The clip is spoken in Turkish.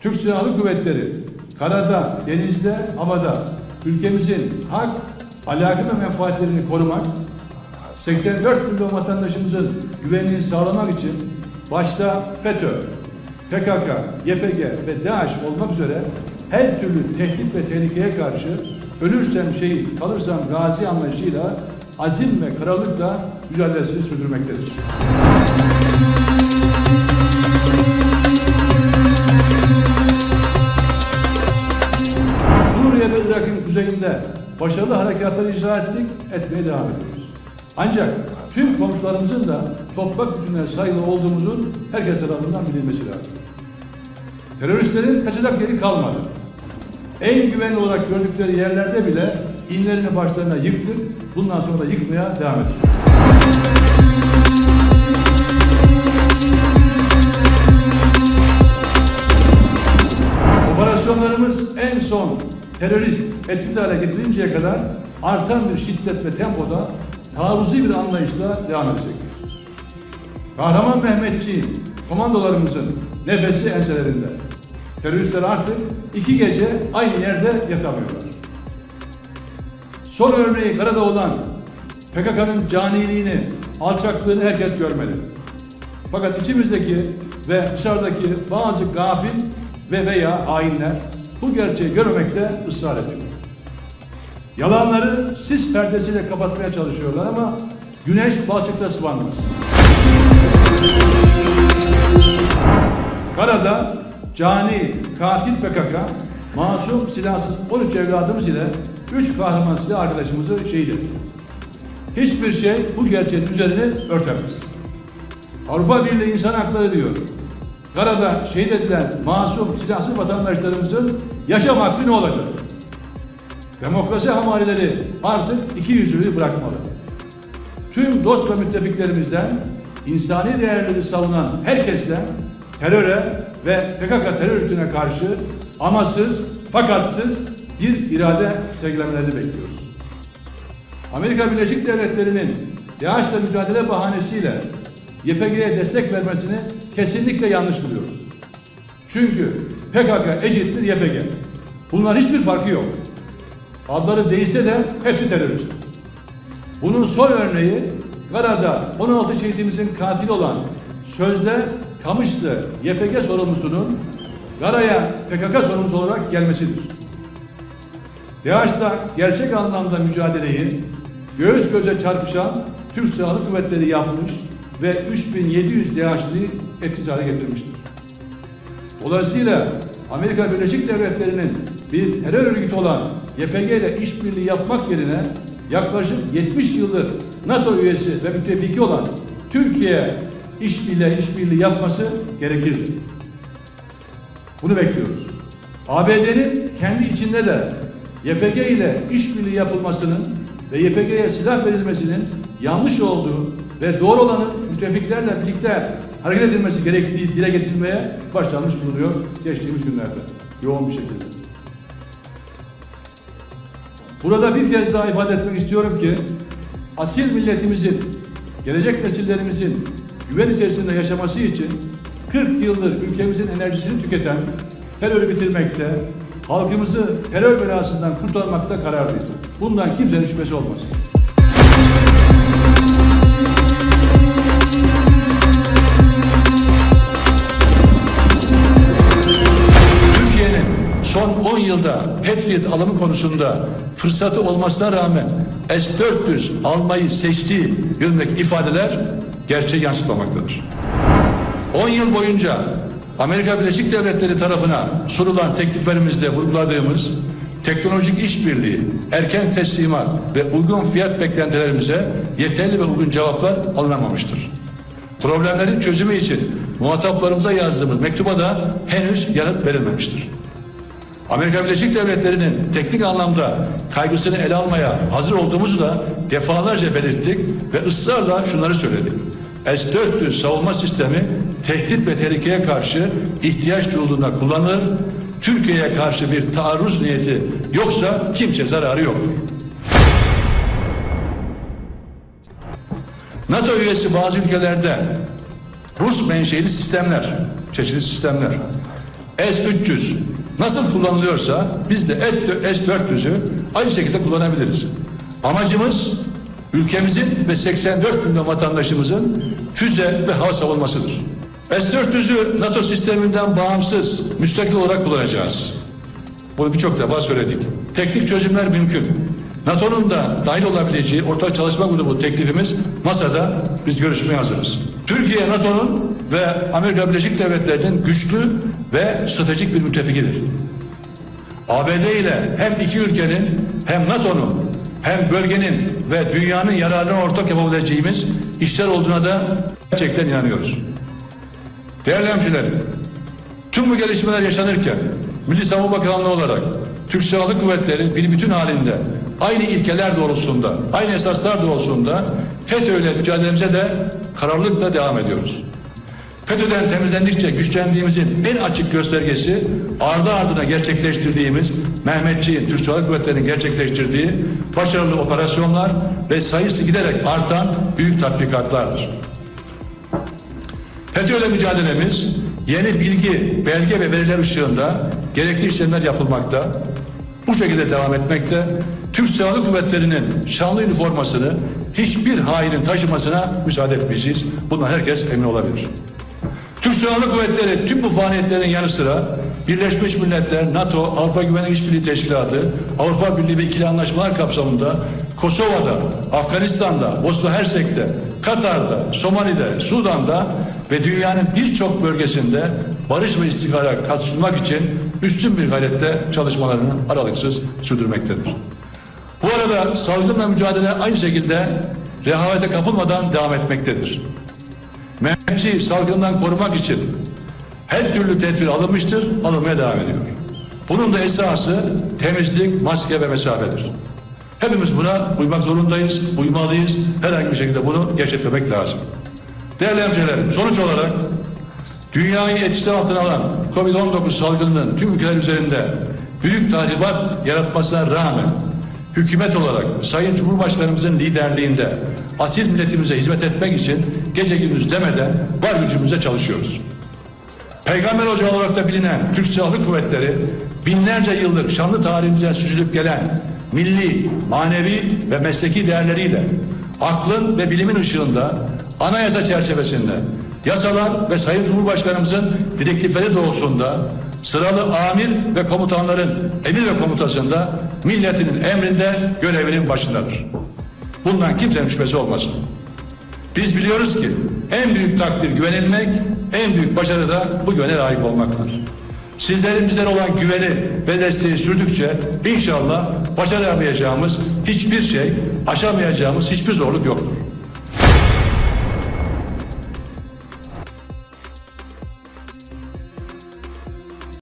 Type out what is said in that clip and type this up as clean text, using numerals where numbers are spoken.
Türk Silahlı Kuvvetleri karada, denizde, havada ülkemizin hak, ahlakı ve menfaatlerini korumak, 84 milyon vatandaşımızın güvenliğini sağlamak için başta FETÖ, PKK, YPG ve DAEŞ olmak üzere her türlü tehdit ve tehlikeye karşı ölürsem şehit, kalırsam gazi anlayışıyla azim ve kararlılıkla mücadelesini sürdürmektedir. Suriye ve Irak'ın kuzeyinde başarılı harekatları icra ettik, etmeye devam ediyoruz. Ancak tüm komşularımızın da toprak gücüne saygılı olduğumuzun herkes tarafından bilinmesi lazım. Teröristlerin kaçacak yeri kalmadı. En güvenli olarak gördükleri yerlerde bile inlerini başlarına yıktık. Bundan sonra da yıkmaya devam edeceğiz. Operasyonlarımız en son terörist etkisiz hale getirinceye kadar artan bir şiddet ve tempoda taarruzi bir anlayışla devam edecektir. Kahraman Mehmetçiğin, komandolarımızın nefesi enselerinde. Teröristler artık 2 gece aynı yerde yatamıyorlar. Son örneği karada olan PKK'nın caniliğini, alçaklığını herkes görmeli. Fakat içimizdeki ve dışarıdaki bazı gafil veya hainler bu gerçeği görmekte ısrar ediyor. Yalanları sis perdesiyle kapatmaya çalışıyorlar ama güneş balçıkta sıvanmaz. Karada cani, katil PKK, masum, silahsız 13 evladımız ile 3 kahraman silah arkadaşımızı şehit etti. Hiçbir şey bu gerçeğin üzerini örtemez. Avrupa Birliği İnsan Hakları diyor. Karada şehit edilen masum, silahsız vatandaşlarımızın yaşam hakkı ne olacak? Demokrasi hamareleri artık ikiyüzlülüğü bırakmalı. Tüm dost ve müttefiklerimizden, insani değerleri savunan herkesten teröre ve PKK terör örgütüne karşı amasız, fakatsız bir irade sergilemelerini bekliyoruz. Amerika Birleşik Devletleri'nin DAEŞ'le mücadele bahanesiyle YPG'ye destek vermesini kesinlikle yanlış buluyoruz. Çünkü PKK eşittir YPG. Bunların hiçbir farkı yok. Adları değişse de hepsi terörist. Bunun son örneği Karada 16 şehitimizin katili olan sözde Kamışlı YPG sorumlusunun Kara'ya PKK sorumlusu olarak gelmesidir. DAEŞ'la gerçek anlamda mücadeleyi göğüs göze çarpışan Türk Silahlı Kuvvetleri yapmış ve 3700 DAEŞ'liyi etkisiz hale getirmiştir. Dolayısıyla Amerika Birleşik Devletleri'nin bir terör örgütü olan YPG ile işbirliği yapmak yerine yaklaşık 70 yıldır NATO üyesi ve müttefiki olan Türkiye işbirliği yapması gerekirdi. Bunu bekliyoruz. ABD'nin kendi içinde de YPG ile işbirliği yapılmasının ve YPG'ye silah verilmesinin yanlış olduğu ve doğru olanın müttefiklerle birlikte hareket edilmesi gerektiği dile getirilmeye başlanmış bulunuyor geçtiğimiz günlerde. Yoğun bir şekilde. Burada bir kez daha ifade etmek istiyorum ki asil milletimizin, gelecek nesillerimizin güven içerisinde yaşaması için 40 yıldır ülkemizin enerjisini tüketen terörü bitirmekte, halkımızı terör belasından kurtarmakta kararlıyız. Bundan kimsenin şüphesi olmasın. Türkiye'nin son 10 yılda Patriot alımı konusunda fırsatı olmasına rağmen S-400 almayı seçtiği yönündeki ifadeler gerçeği yansıtmamaktadır. 10 yıl boyunca Amerika Birleşik Devletleri tarafına sunulan tekliflerimizde vurguladığımız teknolojik işbirliği, erken teslimat ve uygun fiyat beklentilerimize yeterli ve uygun cevaplar alınamamıştır. Problemlerin çözümü için muhataplarımıza yazdığımız mektuba da henüz yanıt verilmemiştir. Amerika Birleşik Devletleri'nin teknik anlamda kaygısını ele almaya hazır olduğumuzu da defalarca belirttik ve ısrarla şunları söyledik. S-400 savunma sistemi tehdit ve tehlikeye karşı ihtiyaç duyulduğunda kullanılır. Türkiye'ye karşı bir taarruz niyeti yoksa kimse zararı yoktur. NATO üyesi bazı ülkelerde Rus menşeli sistemler, çeşitli sistemler, S-300 nasıl kullanılıyorsa biz de S-400'ü aynı şekilde kullanabiliriz. Amacımız ülkemizin ve 84 milyon vatandaşımızın füze ve hava savunmasıdır. S-400'ü NATO sisteminden bağımsız, müstakil olarak kullanacağız. Bunu birçok defa söyledik. Teknik çözümler mümkün. NATO'nun da dahil olabileceği ortak çalışma grubu teklifimiz masada, biz görüşmeye hazırız. Türkiye NATO'nun ve Amerika Birleşik Devletleri'nin güçlü ve stratejik bir müttefikidir. ABD ile hem iki ülkenin hem NATO'nun hem bölgenin ve dünyanın yararına ortak yapabileceğimiz işler olduğuna da gerçekten inanıyoruz. Değerli hemşehrilerim, tüm bu gelişmeler yaşanırken Milli Savunma Bakanlığı olarak Türk Silahlı Kuvvetleri bir bütün halinde aynı ilkeler doğrultusunda, aynı esaslar doğrultusunda FETÖ ile mücadelemize de kararlılıkla devam ediyoruz. FETÖ'den temizlendikçe güçlendiğimizin en açık göstergesi ardı ardına gerçekleştirdiğimiz Mehmetçiğin, Türk Silahlı Kuvvetleri'nin gerçekleştirdiği başarılı operasyonlar ve sayısı giderek artan büyük tatbikatlardır. FETÖ ile mücadelemiz yeni bilgi, belge ve veriler ışığında gerekli işlemler yapılmakta. Bu şekilde devam etmekte. Türk Silahlı Kuvvetleri'nin şanlı üniformasını hiçbir hainin taşımasına müsaade etmeyeceğiz. Bundan herkes emin olabilir. Türk Silahlı Kuvvetleri tüm bu faaliyetlerin yanı sıra Birleşmiş Milletler, NATO, Avrupa Güvenlik İşbirliği Teşkilatı, Avrupa Birliği ve ikili anlaşmalar kapsamında Kosova'da, Afganistan'da, Bosna Hersek'te, Katar'da, Somali'de, Sudan'da ve dünyanın birçok bölgesinde barış ve istikrara katılmak için üstün bir gayrette çalışmalarını aralıksız sürdürmektedir. Bu arada salgınla mücadele aynı şekilde rehavete kapılmadan devam etmektedir. Mehmetçiği salgından korumak için her türlü tedbir alınmıştır, alınmaya devam ediyor. Bunun da esası temizlik, maske ve mesafedir. Hepimiz buna uymak zorundayız, uymalıyız. Herhangi bir şekilde bunu gerçeklemek lazım. Değerli hemşehrilerim, sonuç olarak dünyayı etkisi altına alan Covid-19 salgınının tüm ülkeler üzerinde büyük tahribat yaratmasına rağmen hükümet olarak Sayın Cumhurbaşkanımızın liderliğinde asil milletimize hizmet etmek için gece gündüz demeden var gücümüzle çalışıyoruz. Peygamber Ocağı olarak da bilinen Türk Silahlı Kuvvetleri binlerce yıllık şanlı tarihimize süzülüp gelen milli, manevi ve mesleki değerleriyle aklın ve bilimin ışığında anayasa çerçevesinde yasalar ve Sayın Cumhurbaşkanımızın direktifleri doğrultusunda sıralı amir ve komutanların emir ve komutasında milletinin emrinde görevinin başındadır. Bundan kimsenin şüphesi olmasın. Biz biliyoruz ki en büyük takdir güvenilmek, en büyük başarı da bu güvene layık olmaktır. Sizlerin bizlere olan güveni ve desteği sürdükçe inşallah başaramayacağımız hiçbir şey, aşamayacağımız hiçbir zorluk yoktur.